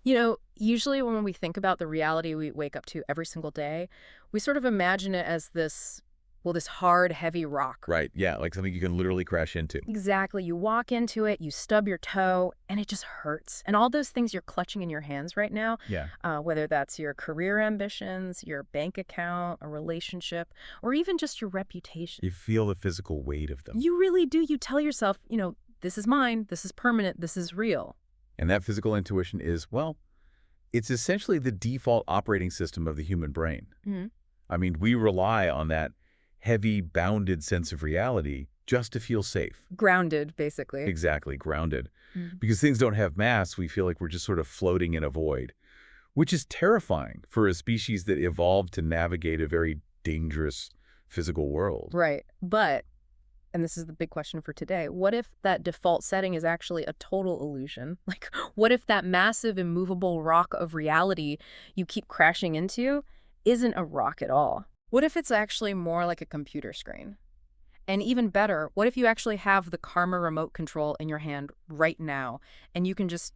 Usually when we think about the reality we wake up to every single day, we sort of imagine it as this hard, heavy rock. Right, yeah, like something you can literally crash into. Exactly. You walk into it, you stub your toe, and it just hurts. And all those things you're clutching in your hands right now, Yeah. whether that's your career ambitions, your bank account, a relationship, or even just your reputation. You feel the physical weight of them. You really do. You tell yourself, this is mine, this is permanent, this is real. And that physical intuition is, well, it's essentially the default operating system of the human brain. Mhm. I mean, we rely on that heavy, bounded sense of reality just to feel safe. Grounded, basically. Exactly, grounded. Mhm. Because things don't have mass, we feel like we're just sort of floating in a void, which is terrifying for a species that evolved to navigate a very dangerous physical world. Right. But, and this is the big question for today, what if that default setting is actually a total illusion? Like, what if that massive, immovable rock of reality you keep crashing into isn't a rock at all? What if it's actually more like a computer screen? And even better, what if you actually have the Karma remote control in your hand right now and you can just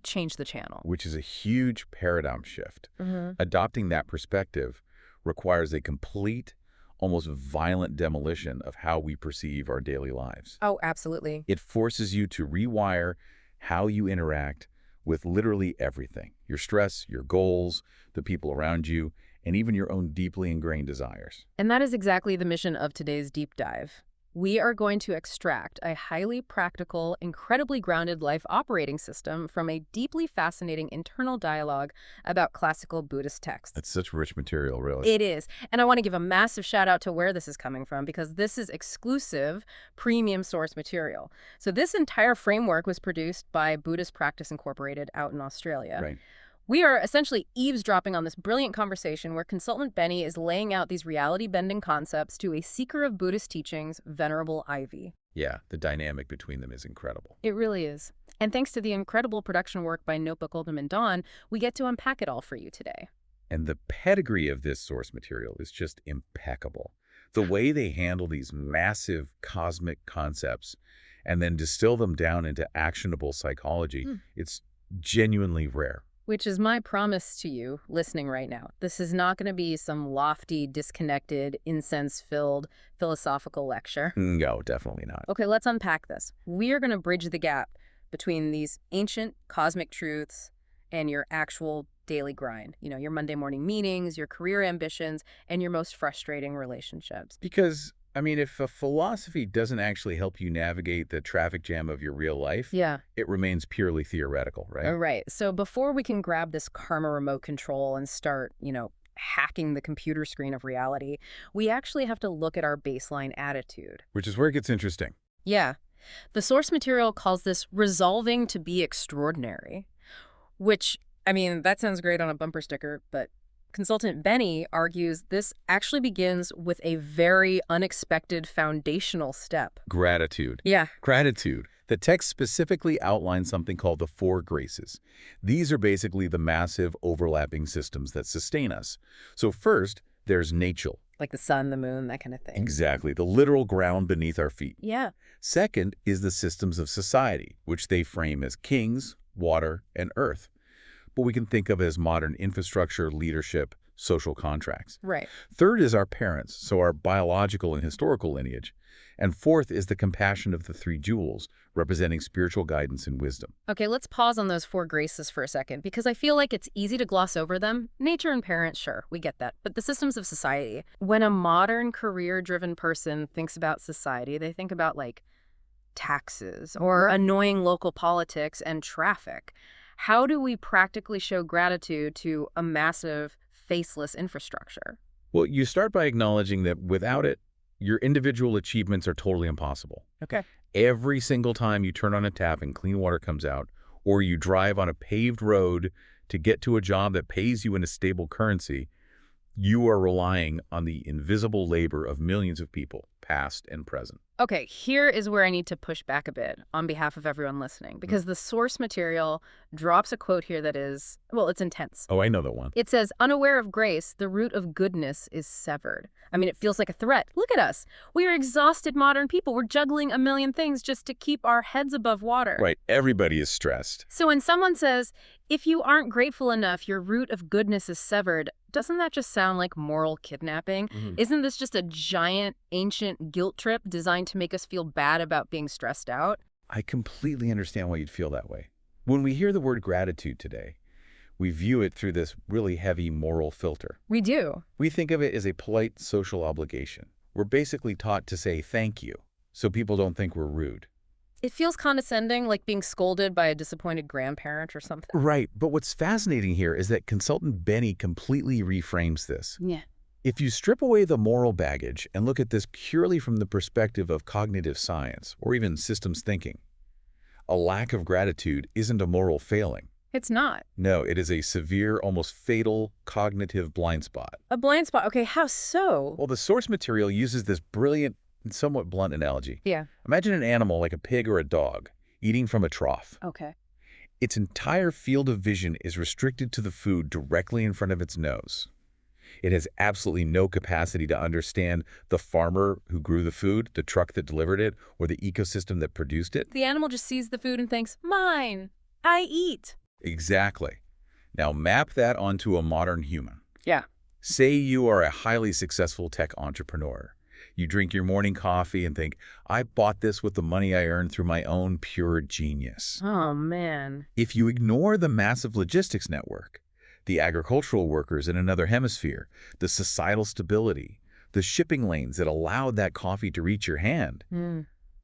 change the channel? Which is a huge paradigm shift. Hmm. Adopting that perspective requires a complete, almost violent demolition of how we perceive our daily lives. Oh, absolutely. It forces you to rewire how you interact with literally everything: your stress, your goals, the people around you, and even your own deeply ingrained desires. And that is exactly the mission of today's deep dive. We are going to extract a highly practical, incredibly grounded life operating system from a deeply fascinating internal dialogue about classical Buddhist texts. It's such rich material, really. It is. And I want to give a massive shout out to where this is coming from because this is exclusive premium source material. So this entire framework was produced by Buddhist Practice Incorporated out in Australia. Right. We are essentially eavesdropping on this brilliant conversation where consultant Benny is laying out these reality-bending concepts to a seeker of Buddhist teachings, Venerable Ivy. Yeah, the dynamic between them is incredible. It really is. And thanks to the incredible production work by Notebook Oldham and Dawn, we get to unpack it all for you today. And the pedigree of this source material is just impeccable. The way they handle these massive cosmic concepts and then distill them down into actionable psychology, it's genuinely rare. Which is my promise to you listening right now. This is not going to be some lofty, disconnected, incense-filled philosophical lecture. No, definitely not. Okay, let's unpack this. We are going to bridge the gap between these ancient cosmic truths and your actual daily grind. Your Monday morning meetings, your career ambitions, and your most frustrating relationships. Because, I mean, if a philosophy doesn't actually help you navigate the traffic jam of your real life, Yeah. it remains purely theoretical, right? All right. So before we can grab this karma remote control and start, hacking the computer screen of reality, we actually have to look at our baseline attitude. Which is where it gets interesting. Yeah. The source material calls this resolving to be extraordinary, which, that sounds great on a bumper sticker, but consultant Benny argues this actually begins with a very unexpected foundational step. Gratitude. Yeah. Gratitude. The text specifically outlines something called the four graces. These are basically the massive overlapping systems that sustain us. So first, there's nature. Like the sun, the moon, that kind of thing. Exactly, the literal ground beneath our feet. Yeah. Second is the systems of society, which they frame as kings, water, and earth. But we can think of as modern infrastructure, leadership, social contracts. Right. Third is our parents, so our biological and historical lineage. And fourth is the compassion of the three jewels, representing spiritual guidance and wisdom. Okay, let's pause on those four graces for a second, because I feel like it's easy to gloss over them. Nature and parents, sure, we get that. But the systems of society. When a modern career-driven person thinks about society, they think about, taxes or annoying local politics and traffic. How do we practically show gratitude to a massive, faceless infrastructure? Well, you start by acknowledging that without it, your individual achievements are totally impossible. Okay. Every single time you turn on a tap and clean water comes out, or you drive on a paved road to get to a job that pays you in a stable currency, you are relying on the invisible labor of millions of people, past and present. Okay, here is where I need to push back a bit on behalf of everyone listening, Mm. because the source material drops a quote here that is, well, it's intense. Oh, I know that one. It says, unaware of grace, the root of goodness is severed. I mean, it feels like a threat. Look at us. We are exhausted modern people. We're juggling a million things just to keep our heads above water. Right. Everybody is stressed. So when someone says, if you aren't grateful enough, your root of goodness is severed, doesn't that just sound like moral kidnapping? Mhm. Isn't this just a giant, ancient guilt trip designed to make us feel bad about being stressed out? I completely understand why you'd feel that way. When we hear the word gratitude today, we view it through this really heavy moral filter. We do. We think of it as a polite social obligation. We're basically taught to say thank you, so people don't think we're rude. It feels condescending, like being scolded by a disappointed grandparent or something. Right, but what's fascinating here is that consultant Benny completely reframes this. Yeah. If you strip away the moral baggage and look at this purely from the perspective of cognitive science or even systems thinking, a lack of gratitude isn't a moral failing. It's not. No, it is a severe, almost fatal cognitive blind spot. A blind spot. Okay, how so? Well, the source material uses this brilliant and somewhat blunt analogy. Yeah. Imagine an animal like a pig or a dog eating from a trough. Okay. Its entire field of vision is restricted to the food directly in front of its nose. It has absolutely no capacity to understand the farmer who grew the food, the truck that delivered it, or the ecosystem that produced it. The animal just sees the food and thinks, mine. I eat. Exactly. Now map that onto a modern human. Yeah. Say you are a highly successful tech entrepreneur. You drink your morning coffee and think, I bought this with the money I earned through my own pure genius. Oh, man. If you ignore the massive logistics network, the agricultural workers in another hemisphere, the societal stability, the shipping lanes that allowed that coffee to reach your hand,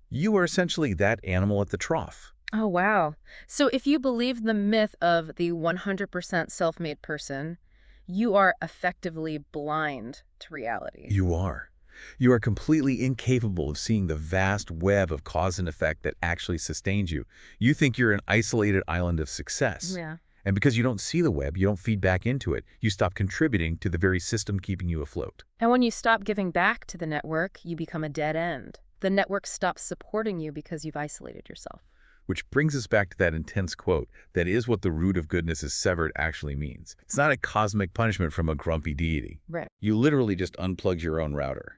you are essentially that animal at the trough. Oh, wow. So if you believe the myth of the 100% self-made person, you are effectively blind to reality. You are. You are completely incapable of seeing the vast web of cause and effect that actually sustains you. You think you're an isolated island of success. Yeah. And because you don't see the web, you don't feed back into it. You stop contributing to the very system keeping you afloat. And when you stop giving back to the network, you become a dead end. The network stops supporting you because you've isolated yourself. Which brings us back to that intense quote, that is what the root of goodness is severed actually means. It's not a cosmic punishment from a grumpy deity. Right. You literally just unplugged your own router.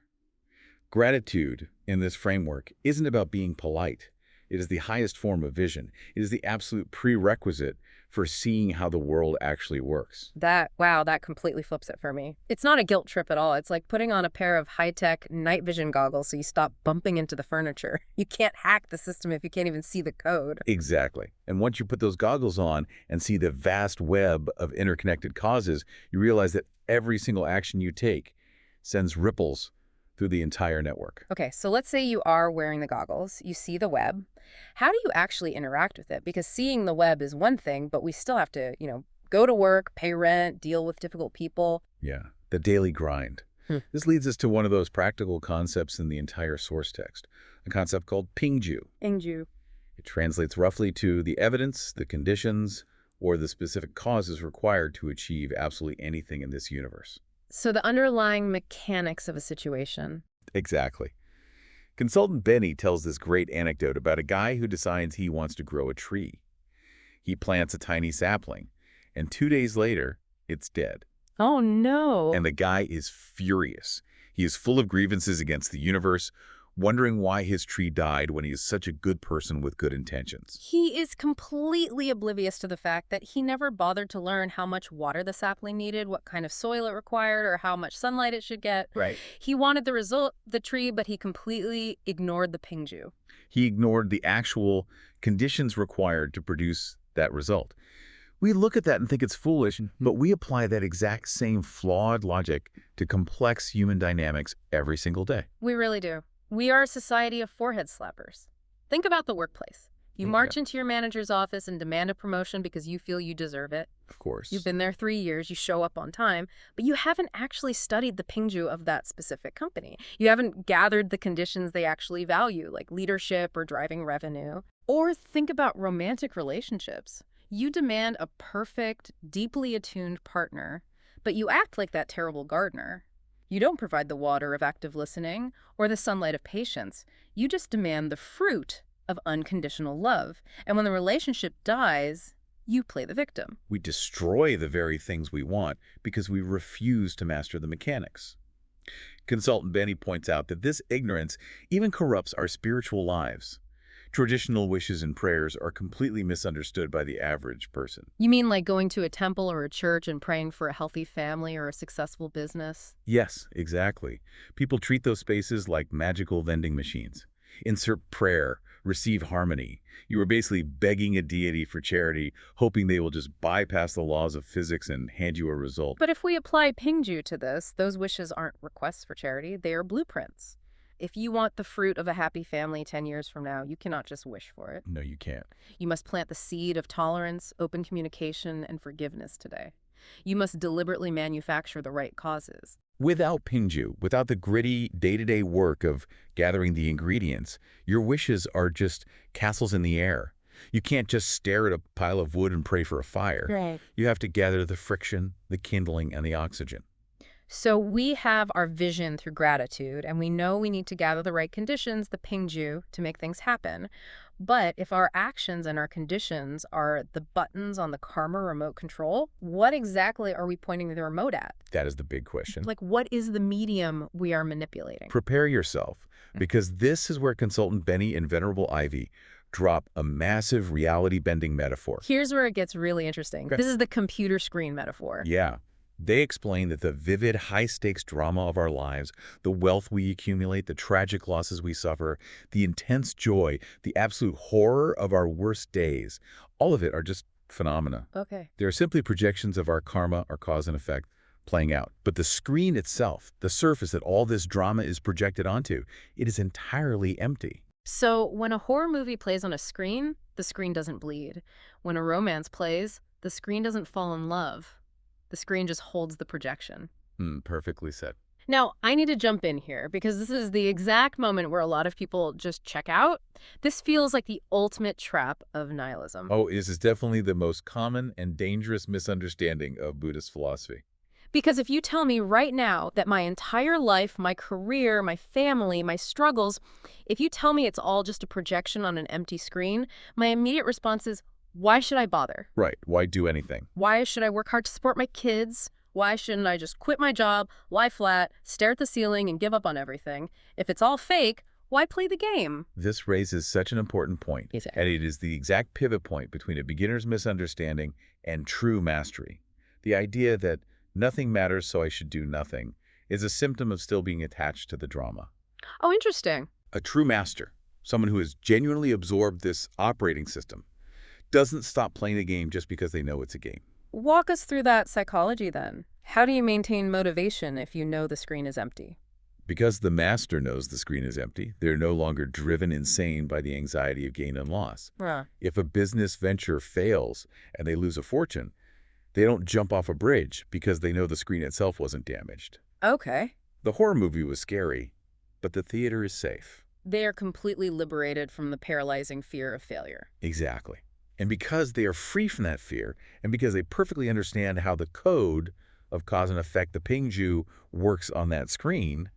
Gratitude, in this framework, isn't about being polite. It is the highest form of vision. It is the absolute prerequisite for seeing how the world actually works. Wow, that completely flips it for me. It's not a guilt trip at all. It's like putting on a pair of high-tech night vision goggles so you stop bumping into the furniture. You can't hack the system if you can't even see the code. Exactly. And once you put those goggles on and see the vast web of interconnected causes, you realize that every single action you take sends ripples through the entire network. Okay, so let's say you are wearing the goggles, you see the web. How do you actually interact with it? Because seeing the web is one thing, but we still have to, go to work, pay rent, deal with difficult people. Yeah, the daily grind. This leads us to one of those practical concepts in the entire source text, a concept called pingju. Pingju. It translates roughly to the evidence, the conditions, or the specific causes required to achieve absolutely anything in this universe. So the underlying mechanics of a situation. Exactly. Consultant Benny tells this great anecdote about a guy who decides he wants to grow a tree. He plants a tiny sapling, and 2 days later, it's dead. Oh, no. And the guy is furious. He is full of grievances against the universe, wondering why his tree died when he is such a good person with good intentions. He is completely oblivious to the fact that he never bothered to learn how much water the sapling needed, what kind of soil it required, or how much sunlight it should get. Right. He wanted the result, the tree, but he completely ignored the pingju. He ignored the actual conditions required to produce that result. We look at that and think it's foolish, but we apply that exact same flawed logic to complex human dynamics every single day. We really do. We are a society of forehead slappers. Think about the workplace. You march into your manager's office and demand a promotion because you feel you deserve it. Of course. You've been there 3 years, you show up on time, but you haven't actually studied the pingju of that specific company. You haven't gathered the conditions they actually value, like leadership or driving revenue. Or think about romantic relationships. You demand a perfect, deeply attuned partner, but you act like that terrible gardener. You don't provide the water of active listening or the sunlight of patience. You just demand the fruit of unconditional love. And when the relationship dies, you play the victim. We destroy the very things we want because we refuse to master the mechanics. Consultant Benny points out that this ignorance even corrupts our spiritual lives. Traditional wishes and prayers are completely misunderstood by the average person. You mean like going to a temple or a church and praying for a healthy family or a successful business? Yes, exactly. People treat those spaces like magical vending machines. Insert prayer, receive harmony. You are basically begging a deity for charity, hoping they will just bypass the laws of physics and hand you a result. But if we apply Pingju to this, those wishes aren't requests for charity, they are blueprints. If you want the fruit of a happy family 10 years from now, you cannot just wish for it. No, you can't. You must plant the seed of tolerance, open communication, and forgiveness today. You must deliberately manufacture the right causes. Without Pinju, without the gritty day-to-day work of gathering the ingredients, your wishes are just castles in the air. You can't just stare at a pile of wood and pray for a fire. Right. You have to gather the friction, the kindling, and the oxygen. So we have our vision through gratitude, and we know we need to gather the right conditions, the Pingju, to make things happen. But if our actions and our conditions are the buttons on the karma remote control, what exactly are we pointing the remote at? That is the big question. Like, what is the medium we are manipulating? Prepare yourself, because this is where consultant Benny and Venerable Ivy drop a massive reality-bending metaphor. Here's where it gets really interesting. Okay. This is the computer screen metaphor. Yeah. They explain that the vivid, high-stakes drama of our lives, the wealth we accumulate, the tragic losses we suffer, the intense joy, the absolute horror of our worst days, all of it are just phenomena. Okay. They are simply projections of our karma, our cause and effect, playing out. But the screen itself, the surface that all this drama is projected onto, it is entirely empty. So when a horror movie plays on a screen, the screen doesn't bleed. When a romance plays, the screen doesn't fall in love. The screen just holds the projection. Perfectly said. Now, I need to jump in here because this is the exact moment where a lot of people just check out. This feels like the ultimate trap of nihilism. Oh, this is definitely the most common and dangerous misunderstanding of Buddhist philosophy. Because if you tell me right now that my entire life, my career, my family, my struggles, if you tell me it's all just a projection on an empty screen, my immediate response is, why should I bother? Right. Why do anything? Why should I work hard to support my kids? Why shouldn't I just quit my job, lie flat, stare at the ceiling, and give up on everything? If it's all fake, why play the game? This raises such an important point, Exactly. and it is the exact pivot point between a beginner's misunderstanding and true mastery. The idea that nothing matters, so I should do nothing, is a symptom of still being attached to the drama. Oh, interesting. A true master, someone who has genuinely absorbed this operating system, doesn't stop playing the game just because they know it's a game. Walk us through that psychology then. How do you maintain motivation if you know the screen is empty? Because the master knows the screen is empty, they're no longer driven insane by the anxiety of gain and loss. Huh. If a business venture fails and they lose a fortune, they don't jump off a bridge because they know the screen itself wasn't damaged. Okay. The horror movie was scary, but the theater is safe. They are completely liberated from the paralyzing fear of failure. Exactly. And because they are free from that fear, and because they perfectly understand how the code of cause and effect, the Pingju, works on that screen,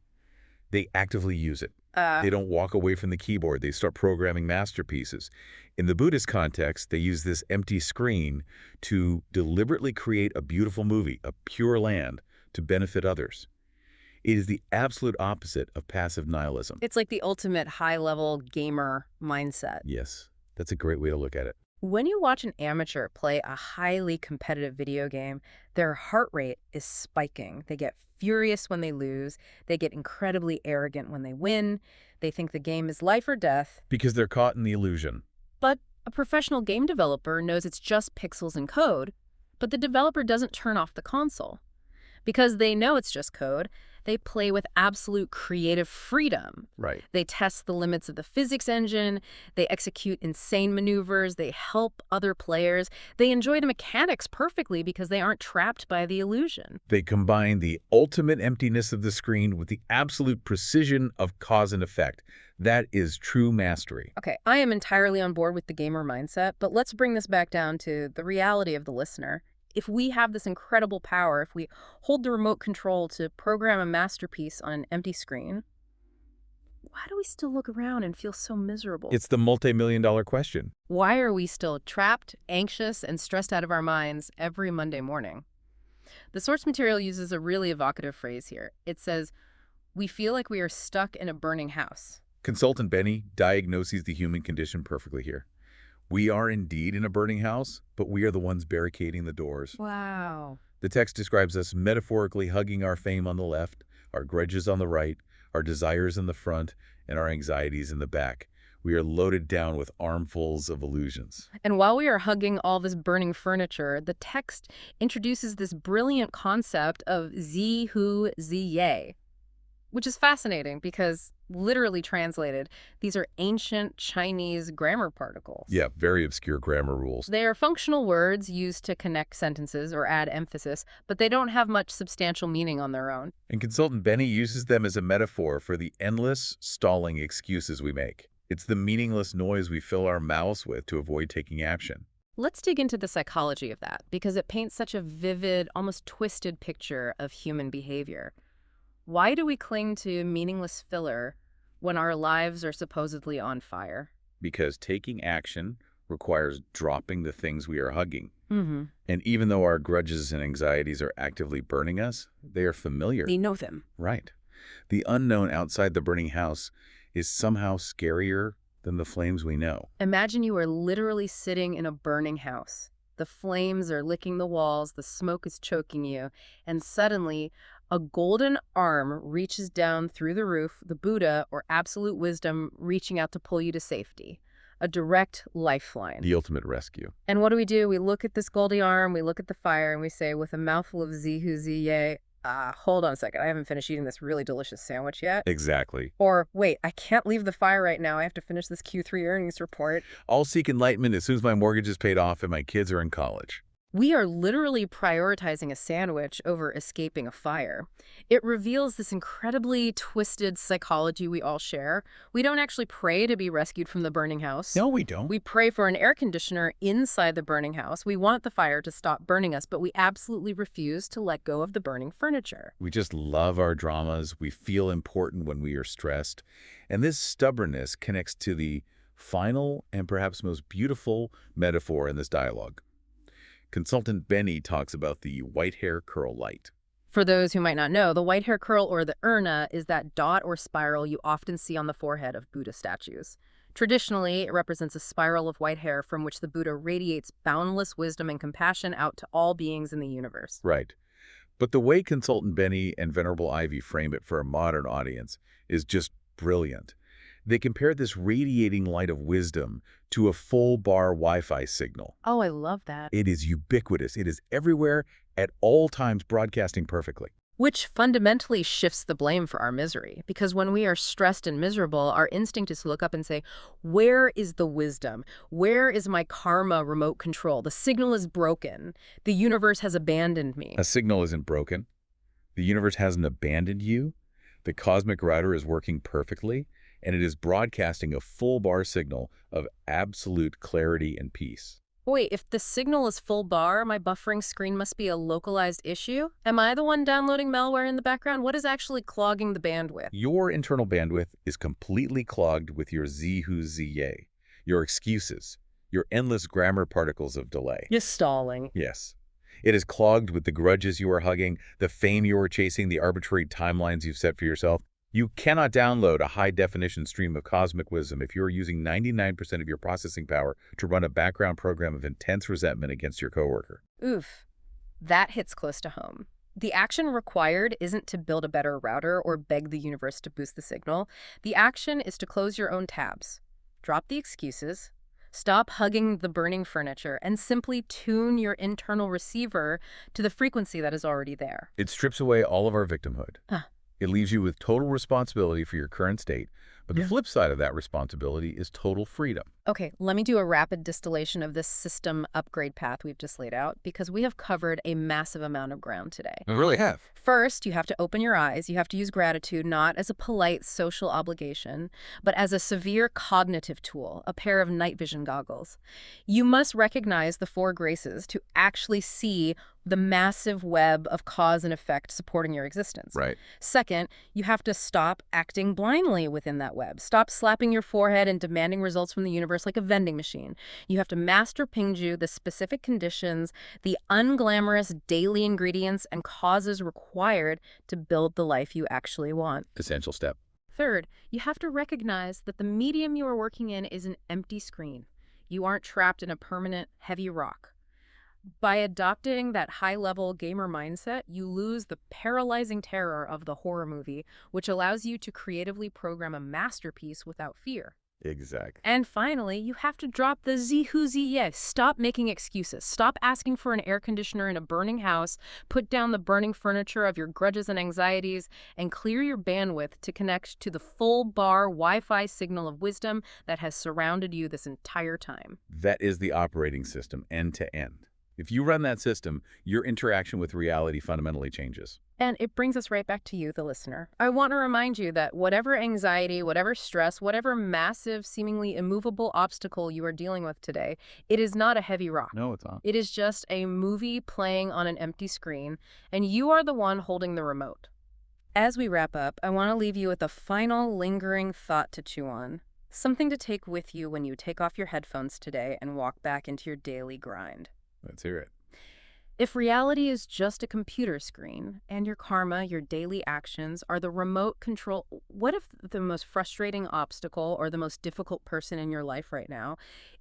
they actively use it. They don't walk away from the keyboard. They start programming masterpieces. In the Buddhist context, they use this empty screen to deliberately create a beautiful movie, a pure land, to benefit others. It is the absolute opposite of passive nihilism. It's like the ultimate high-level gamer mindset. Yes, that's a great way to look at it. When you watch an amateur play a highly competitive video game, their heart rate is spiking. They get furious when they lose. They get incredibly arrogant when they win. They think the game is life or death. Because they're caught in the illusion. But a professional game developer knows it's just pixels and code, but the developer doesn't turn off the console. Because they know it's just code, they play with absolute creative freedom. Right. They test the limits of the physics engine, they execute insane maneuvers, they help other players. They enjoy the mechanics perfectly because they aren't trapped by the illusion. They combine the ultimate emptiness of the screen with the absolute precision of cause and effect. That is true mastery. Okay, I am entirely on board with the gamer mindset, but let's bring this back down to the reality of the listener. if we have this incredible power, if we hold the remote control to program a masterpiece on an empty screen, why do we still look around and feel so miserable? It's the multi-million-dollar question. Why are we still trapped, anxious, and stressed out of our minds every Monday morning? The source material uses a really evocative phrase here. It says, "We feel like we are stuck in a burning house." Consultant Benny diagnoses the human condition perfectly here. We are indeed in a burning house, but we are the ones barricading the doors. Wow. The text describes us metaphorically hugging our fame on the left, our grudges on the right, our desires in the front, and our anxieties in the back. We are loaded down with armfuls of illusions. And while we are hugging all this burning furniture, the text introduces this brilliant concept of zi hu zi ye, which is fascinating because, literally translated, these are ancient Chinese grammar particles. Yeah, very obscure grammar rules. They are functional words used to connect sentences or add emphasis, but they don't have much substantial meaning on their own. And Consultant Benny uses them as a metaphor for the endless, stalling excuses we make. It's the meaningless noise we fill our mouths with to avoid taking action. Let's dig into the psychology of that, because it paints such a vivid, almost twisted picture of human behavior. Why do we cling to meaningless filler when our lives are supposedly on fire? Because taking action requires dropping the things we are hugging. Mm-hmm. And even though our grudges and anxieties are actively burning us, they are familiar. They know them. Right. The unknown outside the burning house is somehow scarier than the flames we know. Imagine you are literally sitting in a burning house. The flames are licking the walls, the smoke is choking you, and suddenly a golden arm reaches down through the roof, the Buddha, or absolute wisdom, reaching out to pull you to safety. A direct lifeline. The ultimate rescue. And what do? We look at this golden arm, we look at the fire, and we say, with a mouthful of zihu ziye, hold on a second, I haven't finished eating this really delicious sandwich yet. Exactly. Or, wait, I can't leave the fire right now, I have to finish this Q3 earnings report. I'll seek enlightenment as soon as my mortgage is paid off and my kids are in college. We are literally prioritizing a sandwich over escaping a fire. It reveals this incredibly twisted psychology we all share. We don't actually pray to be rescued from the burning house. No, we don't. We pray for an air conditioner inside the burning house. We want the fire to stop burning us, but we absolutely refuse to let go of the burning furniture. We just love our dramas. We feel important when we are stressed. And this stubbornness connects to the final and perhaps most beautiful metaphor in this dialogue. Consultant Benny talks about the white hair curl light. For those who might not know, the white hair curl, or the urna, is that dot or spiral you often see on the forehead of Buddha statues. Traditionally, it represents a spiral of white hair from which the Buddha radiates boundless wisdom and compassion out to all beings in the universe. Right. But the way Consultant Benny and Venerable Ivy frame it for a modern audience is just brilliant. They compare this radiating light of wisdom to a full-bar Wi-Fi signal. Oh, I love that. It is ubiquitous. It is everywhere, at all times, broadcasting perfectly. Which fundamentally shifts the blame for our misery. Because when we are stressed and miserable, our instinct is to look up and say, where is the wisdom? Where is my karma remote control? The signal is broken. The universe has abandoned me. A signal isn't broken. The universe hasn't abandoned you. The cosmic router is working perfectly, and it is broadcasting a full-bar signal of absolute clarity and peace. Wait, if the signal is full bar, my buffering screen must be a localized issue? Am I the one downloading malware in the background? What is actually clogging the bandwidth? Your internal bandwidth is completely clogged with your zihu ziye, your excuses, your endless grammar particles of delay. You're stalling. Yes. It is clogged with the grudges you are hugging, the fame you are chasing, the arbitrary timelines you've set for yourself. You cannot download a high-definition stream of cosmic wisdom if you are using 99% of your processing power to run a background program of intense resentment against your coworker. Oof. That hits close to home. The action required isn't to build a better router or beg the universe to boost the signal. The action is to close your own tabs. Drop the excuses. Stop hugging the burning furniture and simply tune your internal receiver to the frequency that is already there. It strips away all of our victimhood. Huh. It leaves you with total responsibility for your current state, But the flip side of that responsibility is total freedom. Okay, let me do a rapid distillation of this system upgrade path we've just laid out because we have covered a massive amount of ground today. We really have. First, you have to open your eyes. You have to use gratitude not as a polite social obligation, but as a severe cognitive tool, a pair of night vision goggles. You must recognize the four graces to actually see the massive web of cause and effect supporting your existence. Right. Second, you have to stop acting blindly within that web. Stop slapping your forehead and demanding results from the universe like a vending machine. You have to master Pingju, the specific conditions, the unglamorous daily ingredients and causes required to build the life you actually want. Essential step. Third, you have to recognize that the medium you are working in is an empty screen. You aren't trapped in a permanent, heavy rock. By adopting that high-level gamer mindset, you lose the paralyzing terror of the horror movie, which allows you to creatively program a masterpiece without fear. Exactly. And finally, you have to drop the zihu. Stop making excuses. Stop asking for an air conditioner in a burning house, put down the burning furniture of your grudges and anxieties, and clear your bandwidth to connect to the full-bar Wi-Fi signal of wisdom that has surrounded you this entire time. That is the operating system, end to end. If you run that system, your interaction with reality fundamentally changes. And it brings us right back to you, the listener. I want to remind you that whatever anxiety, whatever stress, whatever massive, seemingly immovable obstacle you are dealing with today, it is not a heavy rock. No, it's not. It is just a movie playing on an empty screen, and you are the one holding the remote. As we wrap up, I want to leave you with a final lingering thought to chew on. Something to take with you when you take off your headphones today and walk back into your daily grind. Let's hear it. If reality is just a computer screen and your karma, your daily actions, are the remote control, what if the most frustrating obstacle or the most difficult person in your life right now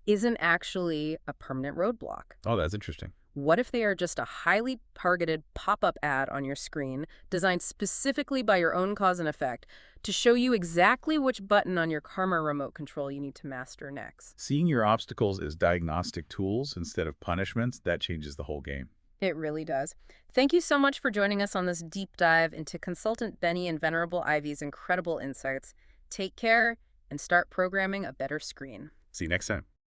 isn't actually a permanent roadblock? Oh, that's interesting. What if they are just a highly targeted pop-up ad on your screen designed specifically by your own cause and effect to show you exactly which button on your karma remote control you need to master next? Seeing your obstacles as diagnostic tools instead of punishments, that changes the whole game. It really does. Thank you so much for joining us on this deep dive into Consultant Benny and Venerable Ivy's incredible insights. Take care and start programming a better screen. See you next time.